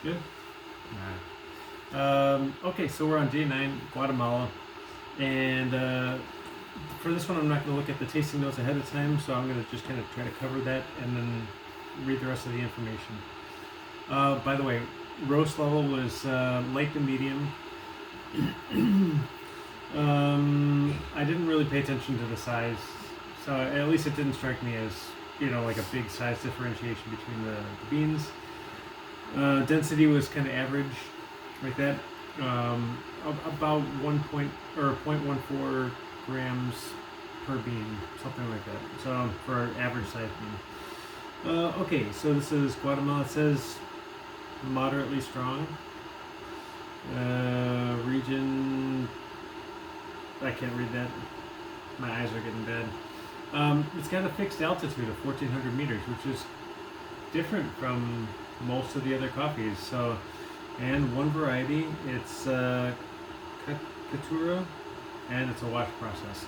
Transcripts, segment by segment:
Good. All right. Okay, so we're on day 9, Guatemala, and for this one, I'm not going to look at the tasting notes ahead of time, so I'm going to just kind of try to cover that and then read the rest of the information. By the way, roast level was light to medium. I didn't really pay attention to the size, so at least it didn't strike me as like a big size differentiation between the beans. Density was kind of average, like that. About 0.14 grams per bean, something like that. So for average size bean. Okay, so this is Guatemala. It says moderately strong. Region. I can't read that. My eyes are getting bad. It's got a fixed altitude of 1,400 meters, which is different from most of the other coffees. So, and one variety, it's Caturra, and it's a wash process.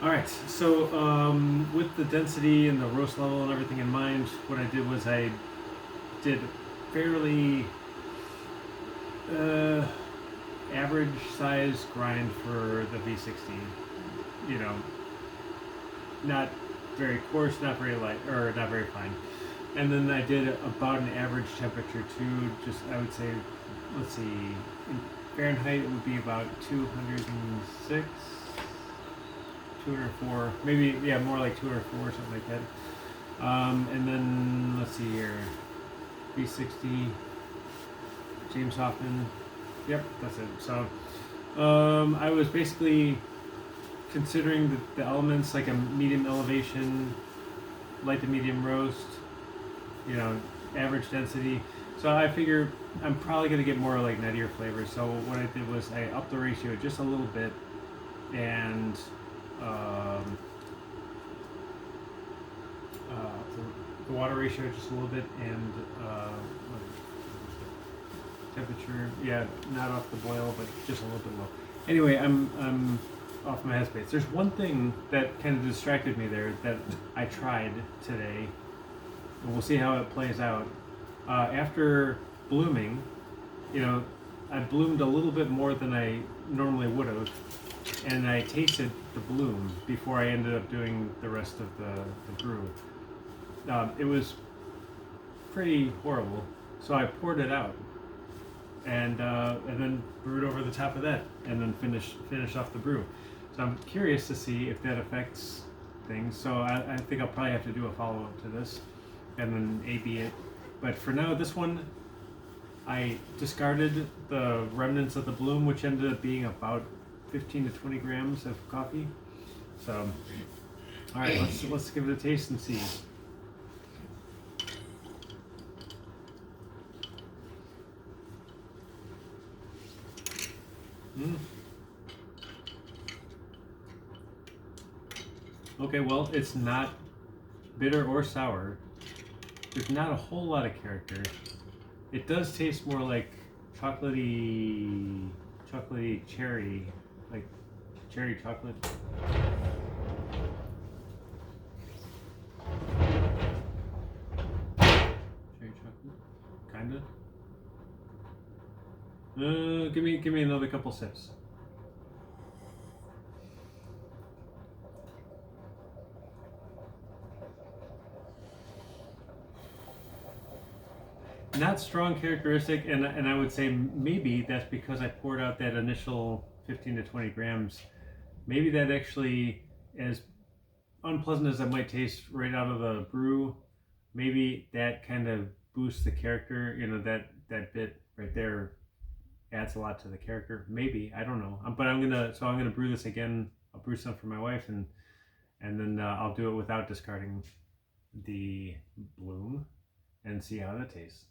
All right, so with the density and the roast level and everything in mind, what I did was I did fairly average size grind for the V60. You know, not very coarse, not very light, or not very fine. And then I did about an average temperature too. Just I would say, let's see, in Fahrenheit it would be about 206, 204, maybe more like 204 or something like that. And then let's see here, V60, James Hoffman. Yep, that's it. So I was basically considering the elements like a medium elevation, light to medium roast, average density. So I figure I'm probably going to get more like nuttier flavors. So what I did was I upped the ratio just a little bit, and the water ratio just a little bit, and temperature, not off the boil, but just a little bit low. Anyway, I'm off my headspace. There's one thing that kind of distracted me there that I tried today, and we'll see how it plays out. After blooming, I bloomed a little bit more than I normally would have, and I tasted the bloom before I ended up doing the rest of the brew. It was pretty horrible, so I poured it out, and then brewed over the top of that, and then finish off the brew. So I'm curious to see if that affects things. So I think I'll probably have to do a follow up to this, and then A/B it. But for now, this one, I discarded the remnants of the bloom, which ended up being about 15 to 20 grams of coffee. So, all right, let's give it a taste and see. Mm. Okay, well, it's not bitter or sour. There's not a whole lot of character. It does taste more like chocolatey cherry, like cherry chocolate. Cherry chocolate, kinda. Give me another couple sips. Not strong characteristic, and I would say maybe that's because I poured out that initial 15 to 20 grams. Maybe that actually, as unpleasant as it might taste right out of the brew, maybe that kind of boosts the character. That bit right there adds a lot to the character. Maybe, I don't know. But I'm gonna brew this again. I'll brew some for my wife, and then I'll do it without discarding the bloom and see how that tastes.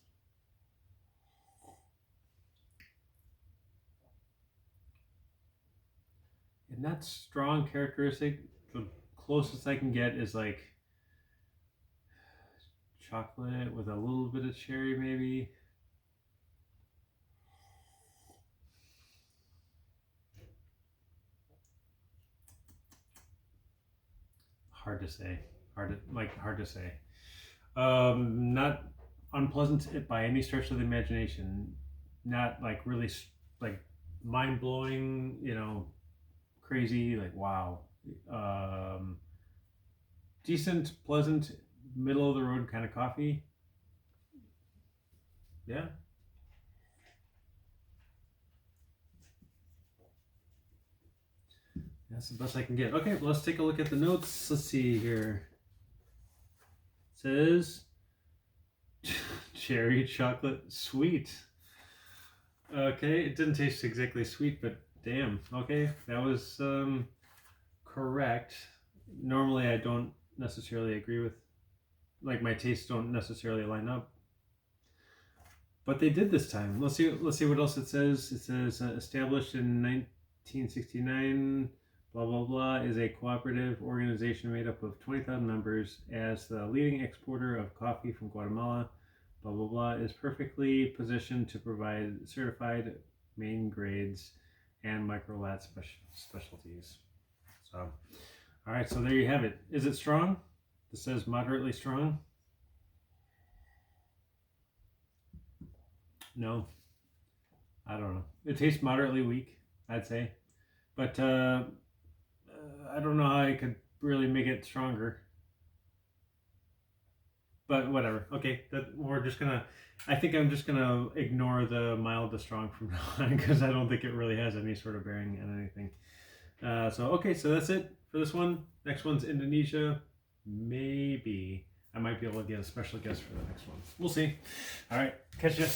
And that strong characteristic, the closest I can get is like chocolate with a little bit of cherry, maybe. Hard to say. Hard to say. Not unpleasant by any stretch of the imagination. Not like really like mind blowing, crazy, like wow. Um, Decent, pleasant, middle of the road kind of coffee. Yeah. That's the best I can get. Okay, let's take a look at the notes. Let's see here. It says cherry chocolate sweet. Okay, it didn't taste exactly sweet, but damn. Okay, that was correct. Normally, I don't necessarily agree with, like my tastes don't necessarily line up, but they did this time. Let's see. Let's see what else it says. It says established in 1969. Blah blah blah is a cooperative organization made up of 20,000 members. As the leading exporter of coffee from Guatemala, blah blah blah is perfectly positioned to provide certified main grades and microlat specialties. So, all right. So there you have it. Is it strong? It says moderately strong. No, I don't know. It tastes moderately weak, I'd say, but I don't know how I could really make it stronger. But whatever. Okay, that we're just gonna. I think I'm just gonna ignore the mild to strong from now on because I don't think it really has any sort of bearing on anything. So okay, so that's it for this one. Next one's Indonesia. Maybe I might be able to get a special guest for the next one. We'll see. All right, catch ya.